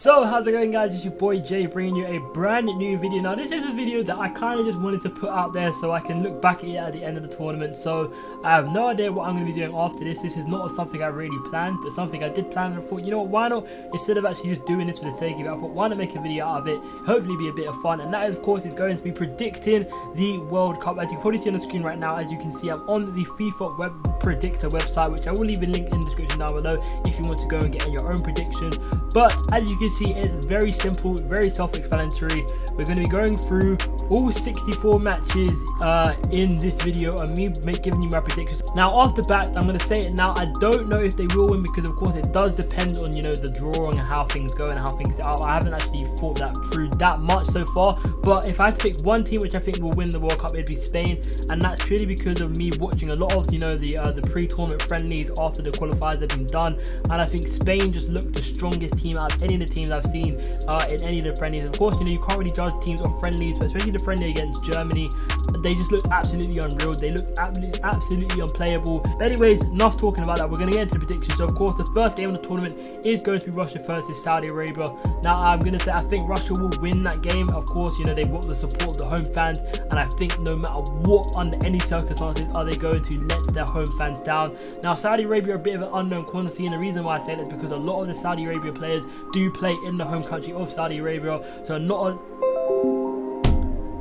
So how's it going, guys? It's your boy Jay bringing you a brand new video. Now this is a video that I kind of just wanted to put out there so I can look back at it at the end of the tournament. So I have no idea what I'm going to be doing after this. This is not something I really planned, but something I did plan, and I thought, you know what, why not, instead of actually just doing this for the sake of it, I thought, why not make a video out of it, hopefully be a bit of fun. And that is, of course, is going to be predicting the World Cup. As you can probably see on the screen right now, as you can see, I'm on the FIFA web predictor website, which I will leave a link in the description down below if you want to go and get in your own predictions. But as you can see, it's very simple, very self-explanatory. We're going to be going through all 64 matches in this video, and me giving you my predictions. Now off the bat, I'm going to say it now, I don't know if they will win, because of course it does depend on, you know, the drawing and how things go and how things are. I haven't actually thought that through that much so far, but if I had to pick one team which I think will win the World Cup, it'd be Spain. And that's purely because of me watching a lot of, you know, the pre-tournament friendlies after the qualifiers have been done, and I think Spain just looked the strongest team out of any of the teams I've seen in any of the friendlies. Of course, you know, you can't really judge teams off friendlies, but especially the friendly against Germany, they just looked absolutely unreal. They looked absolutely unplayable. But anyways, enough talking about that. We're going to get into the predictions. So of course, the first game of the tournament is going to be Russia versus Saudi Arabia. Now I'm going to say I think Russia will win that game. Of course, you know, they've got the support of the home fans, and I think no matter what, under any circumstances, are they going to let their home fans down. Now Saudi Arabia are a bit of an unknown quantity, and the reason why I say that is because a lot of the Saudi Arabia players do play in the home country of Saudi Arabia, so not a...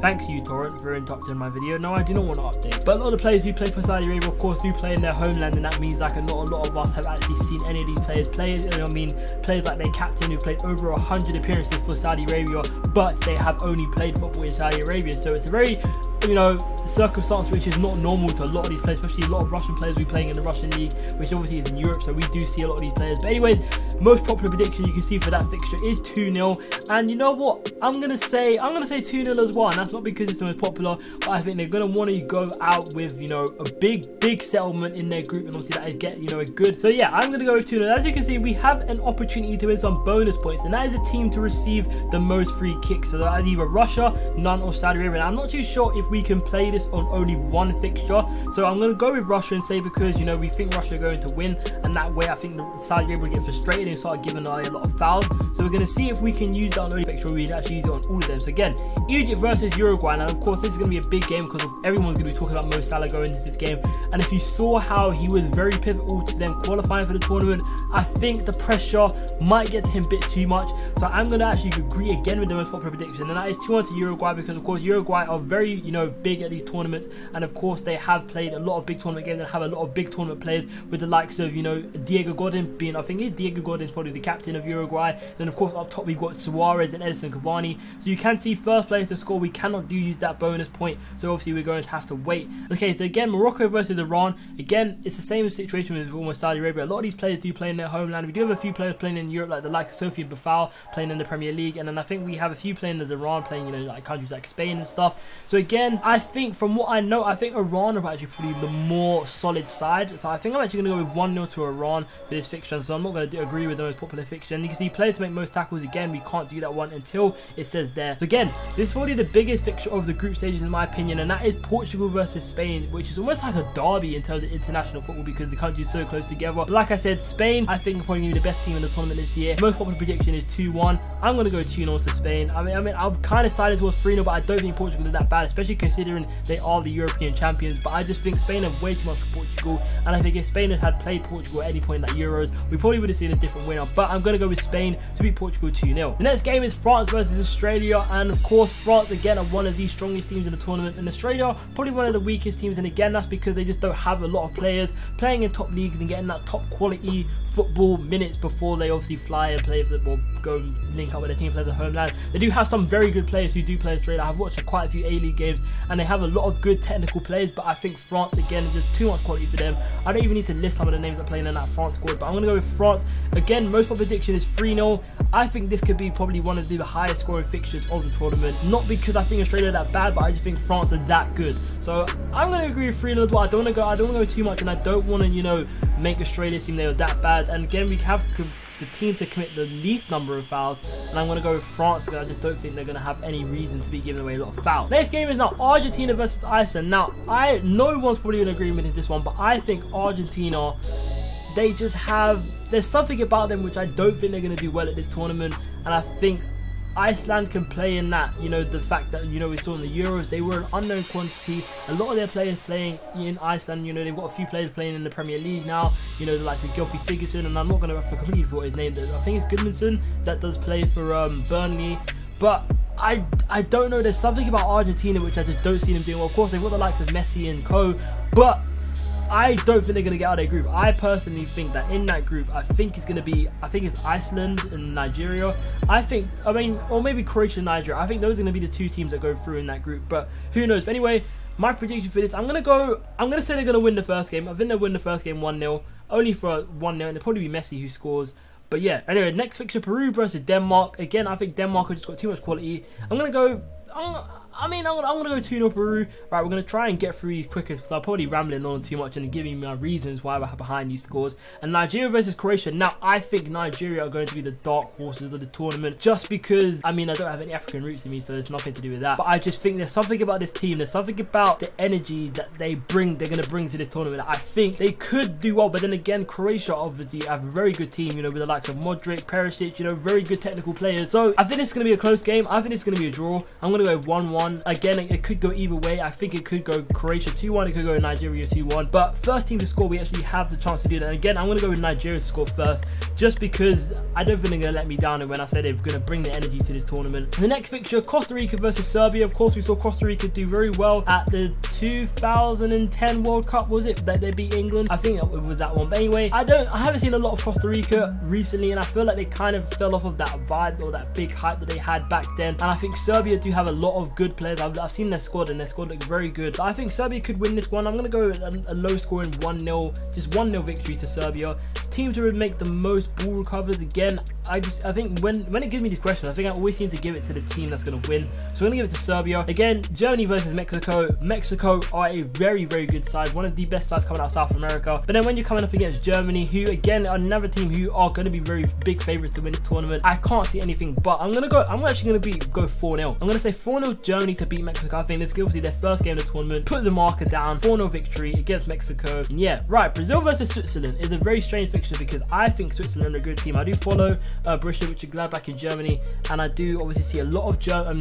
Thanks you, Torrent, for interrupting my video. No, I do not want to update. But a lot of the players who play for Saudi Arabia, of course, do play in their homeland, and that means like not a lot of us have actually seen any of these players play. You know, I mean, players like their captain who played over 100 appearances for Saudi Arabia, but they have only played football in Saudi Arabia. So it's a very, you know, circumstance which is not normal to a lot of these players, especially a lot of Russian players who are playing in the Russian league, which obviously is in Europe, so we do see a lot of these players. But anyways, most popular prediction you can see for that fixture is 2-0, and you know what, I'm gonna say 2-0 as well, and that's not because it's the most popular, but I think they're gonna want to go out with, you know, a big settlement in their group, and obviously that is get, you know, a good. So yeah, I'm gonna go with 2-0. As you can see, we have an opportunity to win some bonus points, and that is a team to receive the most free kicks. So that is either Russia, none, or Saudi Arabia. And I'm not too sure if we can play this on only one fixture, so I'm going to go with Russia and say, because, you know, we think Russia are going to win, and that way I think the Saudi Arabia will get frustrated and start giving away a lot of fouls. So we're going to see if we can use that on only fixture, or we can actually use it on all of them. So again, Egypt versus Uruguay, and of course this is going to be a big game because everyone's going to be talking about Mo Salah going into this game, and if you saw how he was very pivotal to them qualifying for the tournament, I think the pressure might get to him a bit too much. So I'm going to actually agree again with the most popular prediction, and that is 2-1 to Uruguay, because of course Uruguay are very, you know, big at these tournaments, and of course they have played a lot of big tournament games and have a lot of big tournament players, with the likes of, you know, Diego Godin being, I think Diego Godin is probably the captain of Uruguay. Then of course up top we've got Suarez and Edison Cavani. So you can see first player to score, we cannot use that bonus point, so obviously we're going to have to wait. Okay, so again, Morocco versus Iran. Again, it's the same situation with almost Saudi Arabia. A lot of these players do play in their homeland. We do have a few players playing in Europe, like the likes of Sofiane Boufal playing in the Premier League, and then I think we have a few playing as Iran, playing, you know, like countries like Spain and stuff. So again, I think from what I know, I think Iran are actually probably the more solid side. So I think I'm actually going to go with 1-0 to Iran for this fixture. So I'm not going to agree with the most popular fixture. And you can see player to make most tackles. Again, we can't do that one until it says there. So again, this is probably the biggest fixture of the group stages in my opinion, and that is Portugal versus Spain, which is almost like a derby in terms of international football because the countries are so close together. But like I said, Spain I think are probably going to be the best team in the tournament this year. Most popular prediction is 2-1. I'm going to go 2-0 to Spain. I mean I'm kind of sided towards 3-0, but I don't think Portugal is that bad, especially considering they are the European champions. But I just think Spain have way too much for Portugal, and I think if Spain had played Portugal at any point in that Euros, we probably would have seen a different winner. But I'm going to go with Spain to beat Portugal 2-0. The next game is France versus Australia, and of course France again are one of the strongest teams in the tournament, and Australia probably one of the weakest teams, and again that's because they just don't have a lot of players playing in top leagues and getting that top quality football minutes before they obviously fly and play football, go and link up with their team, play the homeland. They do have some very good players who do play Australia. I've watched quite a few A-League games, and they have a lot of good technical players, but I think France again is just too much quality for them. I don't even need to list some of the names that are playing in that France squad, but I'm going to go with France. Again, most popular prediction is 3-0. I think this could be probably one of the highest scoring fixtures of the tournament, not because I think Australia are that bad, but I just think France are that good. So I'm going to agree with 3-0 as well. I don't want to go too much, and I don't want to, you know, make Australia seem they were that bad. And again, we have the team to commit the least number of fouls, and I'm going to go with France because I just don't think they're going to have any reason to be giving away a lot of fouls. Next game is now Argentina versus Iceland. Now, no one's probably going to agree with this one, but I think Argentina, they just have, there's something about them which I don't think they're going to do well at this tournament. and I think Iceland can play in that, you know, the fact that, you know, we saw in the Euros, they were an unknown quantity. A lot of their players playing in Iceland, you know, they've got a few players playing in the Premier League now, you know, like the Gylfi Sigurdsson, and I'm not going to completely forget his name, I think it's Gudmundsson that does play for Burnley, but I don't know, there's something about Argentina which I just don't see them doing well. Of course, they've got the likes of Messi and co, but I don't think they're going to get out of their group. I personally think that in that group, I think it's Iceland and Nigeria. Or maybe Croatia and Nigeria. I think those are going to be the two teams that go through in that group, but who knows. But anyway, my prediction for this, I'm going to say they're going to win the first game. I think they'll win the first game 1-0, only for 1-0, and it'll probably be Messi who scores. But yeah, anyway, next fixture, Peru versus Denmark. Again, I think Denmark have just got too much quality. I'm going to go 2-0 Peru. Right, we're going to try and get through these quicker because I'm probably rambling on too much and giving my reasons why we're behind these scores. And Nigeria versus Croatia. Now, I think Nigeria are going to be the dark horses of the tournament just because, I don't have any African roots in me, so there's nothing to do with that. But I just think there's something about this team. There's something about the energy that they're going to bring to this tournament. I think they could do well, but then again, Croatia obviously have a very good team, you know, with the likes of Modric, Perisic, you know, very good technical players. So I think it's going to be a close game. I think it's going to be a draw. I'm going to go 1-1. Again, it could go either way. I think it could go Croatia 2-1, it could go Nigeria 2-1. But first team to score, we actually have the chance to do that. And again, I'm going to go with Nigeria to score first, just because I don't think they're going to let me down when I say they're going to bring the energy to this tournament. The next fixture, Costa Rica versus Serbia. Of course, we saw Costa Rica do very well at the 2010 World Cup, was it? That they beat England? I think it was that one. But anyway, I haven't seen a lot of Costa Rica recently, and I feel like they kind of fell off of that vibe or that big hype that they had back then. And I think Serbia do have a lot of good players. I've seen their squad, and their squad looks very good. But I think Serbia could win this one. I'm going to go with a low scoring 1-0, just 1-0 victory to Serbia. Team to make the most ball recovers. Again, I think when it gives me these questions, I think I always seem to give it to the team that's going to win. So I'm going to give it to Serbia. Again, Germany versus Mexico. Mexico are a very, very good side, one of the best sides coming out of South America. But then when you're coming up against Germany, who again are another team who are going to be very big favourites to win the tournament, I can't see anything. But I'm actually going to go 4-0. I'm going to say 4-0 Germany to beat Mexico. I think this is obviously their first game of the tournament. Put the marker down. 4-0 victory against Mexico. And yeah, right. Brazil versus Switzerland is a very strange fixture because I think Switzerland are a good team. I do follow Borussia Mönchengladbach in Germany, and I do obviously see a lot of a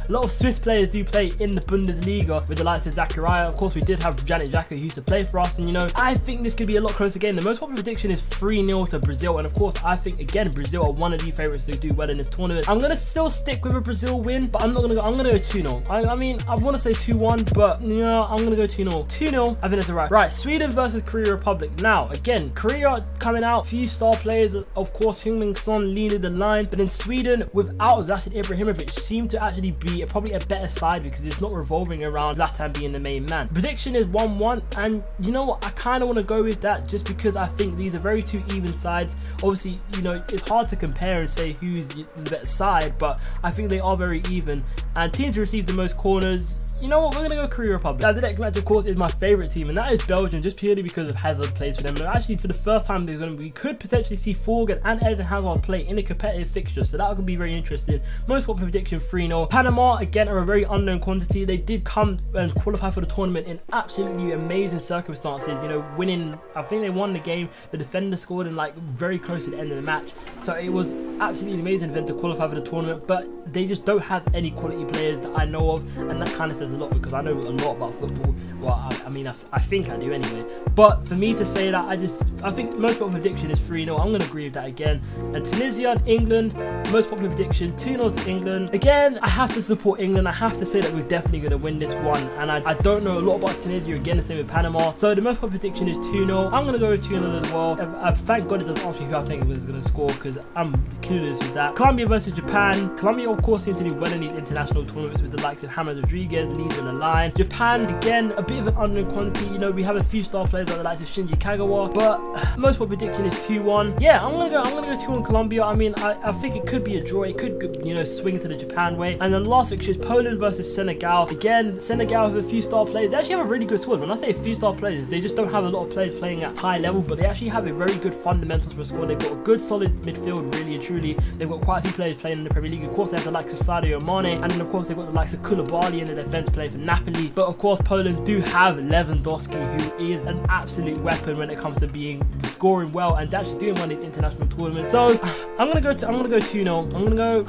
lot of Swiss players do play in the Bundesliga with the likes of Zakaria. Of course, we did have Janet Xhaka who used to play for us, and you know, I think this could be a lot closer game. The most popular prediction is 3-0 to Brazil, and of course, I think again Brazil are one of the favourites to do well in this tournament. I'm gonna still stick with a Brazil win, but I'm gonna go 2-0. I want to say 2-1, but you know, I'm gonna go 2-0. 2-0. I think that's right. Right, Sweden versus Korea Republic. Now, again, Korea coming out, few star players, of course, Heung-min Son leading the line, but in Sweden, without Zlatan Ibrahimovic, seem to actually be probably a better side because it's not revolving around Zlatan being the main man. The prediction is 1-1, and you know what? I kind of want to go with that just because I think these are very two even sides. Obviously, you know, it's hard to compare and say who's the better side, but I think they are very even. And teams to receive the most corners, you know what, we're going to go Korea Republic. Now, the next match, of course, is my favourite team, and that is Belgium, just purely because of Hazard plays for them. And actually, for the first time, we could potentially see Forgan and Eden Hazard play in a competitive fixture, so that could be very interesting. Most popular prediction, 3-0. Panama, again, are a very unknown quantity. They did come and qualify for the tournament in absolutely amazing circumstances, you know, winning, I think they won the game, the defender scored in like very close to the end of the match, so it was absolutely amazing for them to qualify for the tournament, but they just don't have any quality players that I know of, and that kind of says a lot because I know a lot about football. Well, I think I do anyway. But for me to say that, I think most popular prediction is 3-0. I'm going to agree with that again. And Tunisia and England, most popular prediction 2-0 to England. Again, I have to support England. I have to say that we're definitely going to win this one. And I don't know a lot about Tunisia. Again, the same with Panama. So the most popular prediction is 2-0. I'm going to go with 2-0 as well. Thank God it doesn't ask me who I think was going to score because I'm clueless with that. Colombia versus Japan. Colombia, of course, seems to do well in these international tournaments with the likes of James Rodriguez leading the line. Japan, again, a bit of an unknown quantity. You know, we have a few star players like the likes of Shinji Kagawa, but most popular prediction is 2-1. Yeah, I'm gonna go 2-1 Colombia. I mean, I think it could could be a draw, it could, you know, swing to the Japan way. And then last fixture is Poland versus Senegal. Again, Senegal have a few star players. They actually have a really good squad. When I say a few star players, they just don't have a lot of players playing at high level, but they actually have a very good fundamentals for a squad. They've got a good solid midfield, really and truly. They've got quite a few players playing in the Premier League. Of course, they have the likes of Sadio Mane, and then of course they've got the likes of Koulibaly in the defence playing for Napoli. But of course, Poland do have Lewandowski, who is an absolute weapon when it comes to scoring well and actually doing one of these international tournaments. So I'm gonna go 2-0.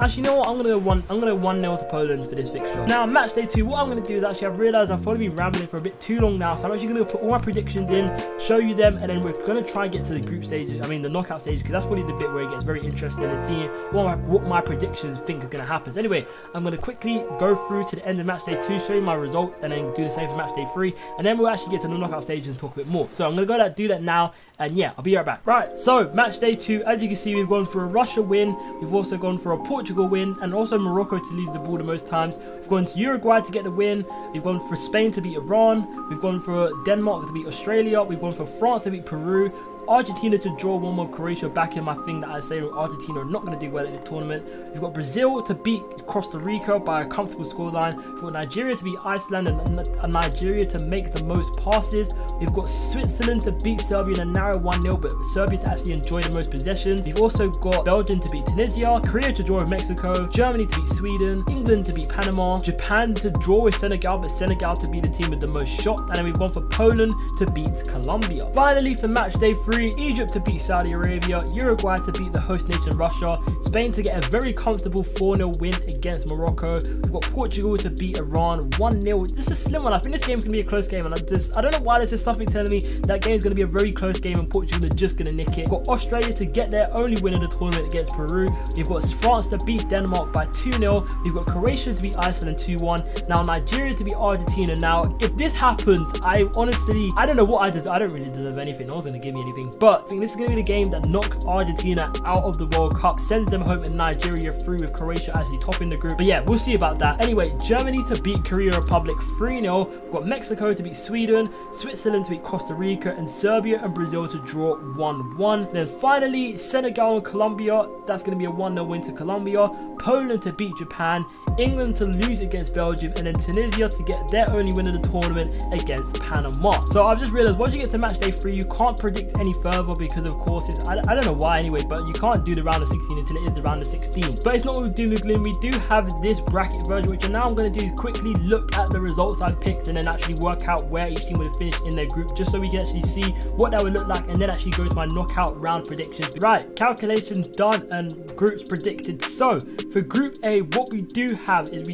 Actually, you know what? I'm gonna go 1-0 to Poland for this fixture. Now, match day 2, what I'm gonna do is actually, I've realised I've probably been rambling for a bit too long now, so I'm actually gonna put all my predictions in, show you them, and then we're gonna try and get to the group stage. I mean, the knockout stage, because that's probably the bit where it gets very interesting and seeing what my predictions think is gonna happen. So anyway, I'm gonna quickly go through to the end of match day 2, show you my results, and then do the same for match day 3, and then we'll actually get to the knockout stage and talk a bit more. So I'm gonna do that now, and yeah, I'll be right back. Right, so match day 2, as you can see, we've gone for a Russia win, we've also gone for a Portugal win, and also Morocco to lose the ball the most times. We've gone to Uruguay to get the win, we've gone for Spain to beat Iran, we've gone for Denmark to beat Australia, we've gone for France to beat Peru, Argentina to draw 1 with Croatia, back in my thing that I say Argentina are not going to do well at the tournament. We've got Brazil to beat Costa Rica by a comfortable scoreline. We've got Nigeria to beat Iceland and Nigeria to make the most passes. We've got Switzerland to beat Serbia in a narrow 1-0, but Serbia to actually enjoy the most possessions. We've also got Belgium to beat Tunisia, Korea to draw with Mexico, Germany to beat Sweden, England to beat Panama, Japan to draw with Senegal, but Senegal to be the team with the most shots, and then we've gone for Poland to beat Colombia. Finally, for match day 3, Egypt to beat Saudi Arabia, Uruguay to beat the host nation Russia, Spain to get a very comfortable 4-0 win against Morocco. We've got Portugal to beat Iran 1-0. Just a slim one. I think this game's going to be a close game, and I don't know why there's just something telling me that game's going to be a very close game and Portugal are just going to nick it. We've got Australia to get their only win of the tournament against Peru. We've got France to beat Denmark by 2-0. We've got Croatia to beat Iceland 2-1. Now Nigeria to beat Argentina. Now, if this happens, I don't know what I deserve. I don't really deserve anything. No one's going to give me anything. But I think this is going to be the game that knocks Argentina out of the World Cup, sends them home, and Nigeria through with Croatia actually topping the group. But yeah, we'll see about that. Anyway, Germany to beat Korea Republic 3-0. We've got Mexico to beat Sweden, Switzerland to beat Costa Rica, and Serbia and Brazil to draw 1-1. Then finally, Senegal and Colombia. That's going to be a 1-0 win to Colombia. Poland to beat Japan, England to lose against Belgium, and then Tunisia to get their only win of the tournament against Panama. So I've just realized once you get to match day 3, you can't predict any further because of course I don't know why anyway, but you can't do the round of 16 until it is the round of 16. But it's not all doom and gloom. We do have this bracket version, which now I'm going to do is quickly look at the results I've picked and then actually work out where each team would finish in their group, just so we can actually see what that would look like, and then actually go to my knockout round predictions. Right, calculations done and groups predicted. So for Group A, what we do have is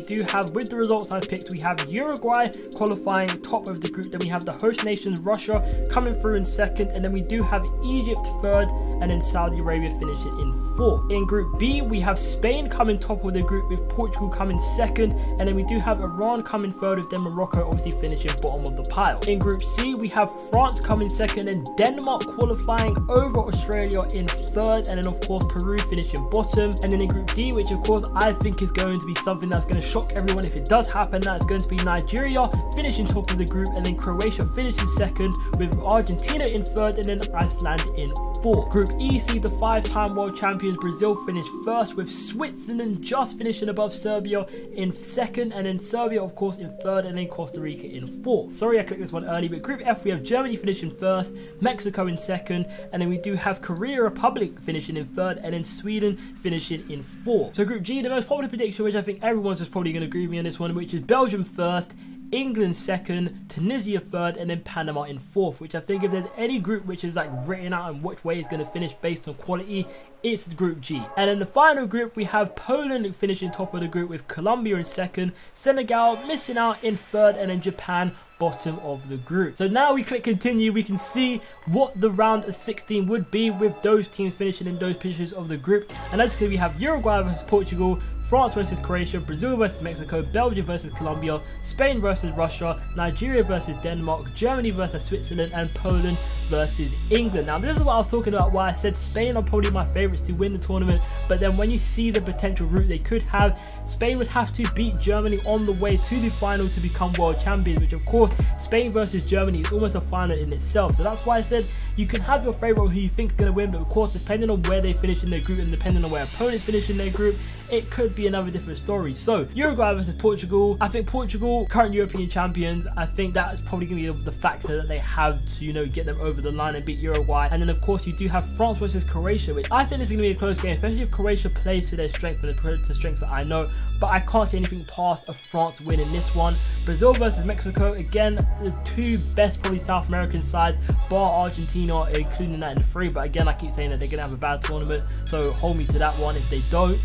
with the results I've picked, we have Uruguay qualifying top of the group, then we have the host nations Russia coming through in second, and then we do have Egypt third, and then Saudi Arabia finishing in fourth. In Group B, we have Spain coming top of the group with Portugal coming second, and then we do have Iran coming third, with then Morocco obviously finishing bottom of the pile. In Group C, we have France coming second, and Denmark qualifying over Australia in third, and then of course Peru finishing bottom. And then in Group D, which of course I think is going to be something that's going to shock everyone if it does happen, that's going to be Nigeria finishing top of the group, and then Croatia finishing second, with Argentina in third, and then Iceland in fourth. Group E sees the 5-time world champions Brazil finish first, with Switzerland just finishing above Serbia in second, and then Serbia of course in third, and then Costa Rica in fourth. Sorry I clicked this one early, but Group F we have Germany finishing first, Mexico in second, and then we do have Korea Republic finishing in third, and then Sweden finishing in fourth. So Group G, the most popular prediction, which I think everyone's just probably going to agree with me on this one, which is Belgium first, England second, Tunisia third, and then Panama in fourth, which I think if there's any group which is like written out and which way is going to finish based on quality, it's Group G. And in the final group, we have Poland finishing top of the group with Colombia in second, Senegal missing out in third, and then Japan bottom of the group. So now we click continue, we can see what the round of 16 would be with those teams finishing in those positions of the group. And as we have Uruguay versus Portugal, France versus Croatia, Brazil versus Mexico, Belgium versus Colombia, Spain versus Russia, Nigeria versus Denmark, Germany versus Switzerland, and Poland versus England. Now this is what I was talking about, why I said Spain are probably my favourites to win the tournament, but then when you see the potential route they could have, Spain would have to beat Germany on the way to the final to become world champions, which of course Spain versus Germany is almost a final in itself. So that's why I said you can have your favourite who you think is going to win, but of course depending on where they finish in their group and depending on where opponents finish in their group, it could be another different story. So Uruguay versus Portugal, I think Portugal, current European champions, I think that's probably going to be the factor that they have to, you know, get them over the line and beat Uruguay. And then of course you do have France versus Croatia, which I think is going to be a close game, especially if Croatia plays to their strength and to strengths that I know, but I can't see anything past a France win in this one. Brazil versus Mexico, again, the two best probably South American sides, bar Argentina, including that in the three, but again I keep saying that they're going to have a bad tournament, so hold me to that one if they don't.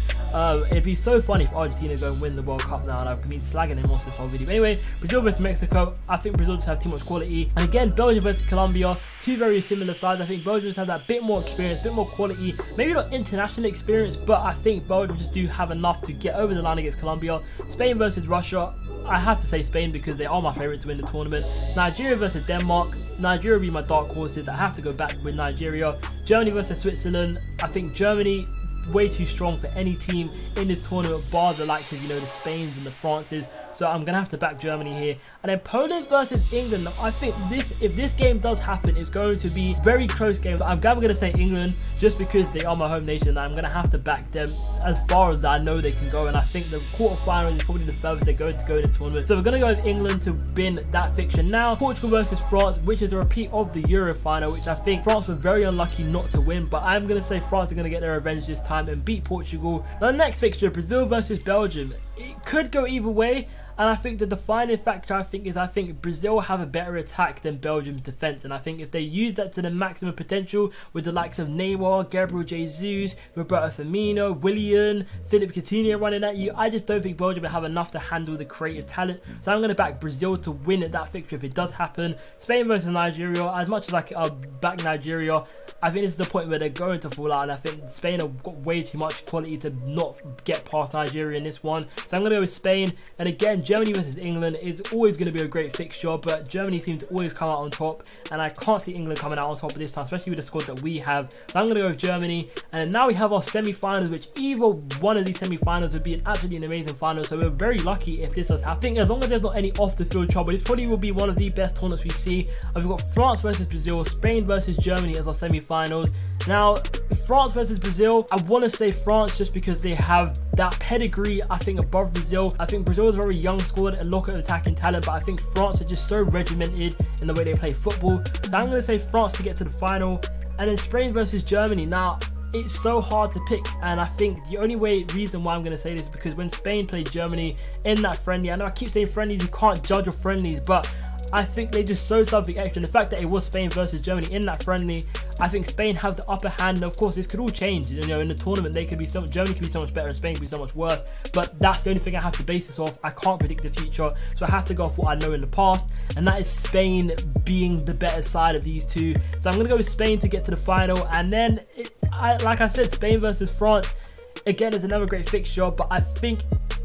It'd be so funny if Argentina go and win the World Cup now, and I've been slagging them off this whole video. But anyway, Brazil versus Mexico, I think Brazil just have too much quality. And again, Belgium versus Colombia, two very similar sides. I think Belgium just have that bit more experience, bit more quality, maybe not international experience, but I think Belgium just do have enough to get over the line against Colombia. Spain versus Russia, I have to say Spain because they are my favourites to win the tournament. Nigeria versus Denmark, Nigeria will be my dark horses. I have to go back with Nigeria. Germany versus Switzerland, I think Germany way too strong for any team in this tournament, bar the likes of, you know, the Spains and the Frances. So I'm gonna have to back Germany here. And then Poland versus England. Now, I think this, if this game does happen, it's going to be very close game. But I'm gonna say England just because they are my home nation, and I'm gonna have to back them as far as I know they can go. And I think the quarterfinals is probably the furthest they're going to go in the tournament. So we're gonna go with England to win that fiction. Now Portugal versus France, which is a repeat of the Euro final, which I think France were very unlucky not to win. But I'm gonna say France are gonna get their revenge this time and beat Portugal. Now the next fixture, Brazil versus Belgium. It could go either way. And I think the defining factor, I think Brazil have a better attack than Belgium's defence. And I think if they use that to the maximum potential with the likes of Neymar, Gabriel Jesus, Roberto Firmino, Willian, Philippe Coutinho running at you, I just don't think Belgium will have enough to handle the creative talent. So I'm going to back Brazil to win at that fixture if it does happen. Spain versus Nigeria, as much as I'll back Nigeria, I think this is the point where they're going to fall out. And I think Spain have got way too much quality to not get past Nigeria in this one. So I'm going to go with Spain. And again, Germany versus England is always going to be a great fixture, but Germany seems to always come out on top, and I can't see England coming out on top of this time, especially with the squad that we have. So I'm going to go with Germany. And now we have our semi-finals, which either one of these semi-finals would be an absolutely amazing final. So we're very lucky if this does happen. I think as long as there's not any off-the-field trouble, this probably will be one of the best tournaments we see. We've got France versus Brazil, Spain versus Germany as our semi-finals. Now, France versus Brazil, I want to say France just because they have that pedigree, I think, above Brazil. I think Brazil is a very young squad, a lot of attacking talent, but I think France are just so regimented in the way they play football. So I'm going to say France to get to the final. And then Spain versus Germany. Now, it's so hard to pick, and I think the only reason why I'm going to say this is because when Spain played Germany in that friendly, I know I keep saying friendlies, you can't judge your friendlies, but I think they just showed something extra. And the fact that it was Spain versus Germany in that friendly, I think Spain have the upper hand. And of course, this could all change. You know, in the tournament, Germany could be so much better and Spain could be so much worse. But that's the only thing I have to base this off. I can't predict the future, so I have to go off what I know in the past, and that is Spain being the better side of these two. So I'm going to go with Spain to get to the final. And then, like I said, Spain versus France, again, is another great fixture, but I think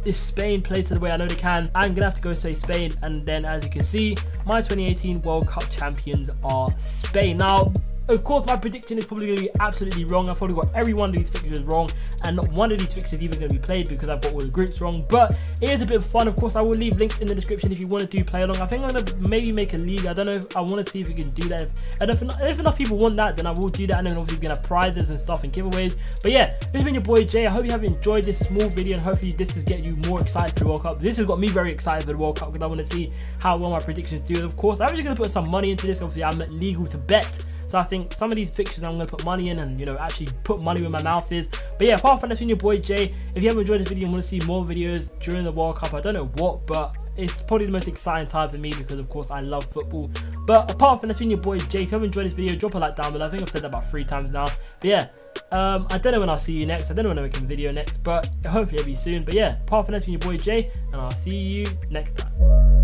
if Spain play to the way I know they can, I'm going to have to go say Spain. And then, as you can see, my 2018 World Cup champions are Spain. Now, of course, my prediction is probably going to be absolutely wrong. I've probably got every one of these fixtures wrong, and not one of these fixtures is even going to be played because I've got all the groups wrong. But it is a bit of fun. Of course, I will leave links in the description if you want to do play along. I think I'm going to maybe make a league. I don't know. I want to see if we can do that. If enough people want that, then I will do that. And then obviously we're going to have prizes and stuff and giveaways. But yeah, this has been your boy Jay. I hope you have enjoyed this small video, and hopefully this has get you more excited for the World Cup. This has got me very excited for the World Cup because I want to see how well my predictions do. And of course, I'm actually going to put some money into this. Obviously, I'm legal to bet. So I think some of these fixtures I'm going to put money in and, you know, actually put money where my mouth is. But yeah, apart from that, that's been your boy Jay. If you haven't enjoyed this video and want to see more videos during the World Cup, I don't know what, but it's probably the most exciting time for me because, of course, I love football. But apart from that, that's been your boy Jay. If you haven't enjoyed this video, drop a like down below. I think I've said that about 3 times now. But yeah, I don't know when I'll see you next. I don't know when I'm making a video next, but hopefully it'll be soon. But yeah, apart from that, that's been your boy Jay, and I'll see you next time.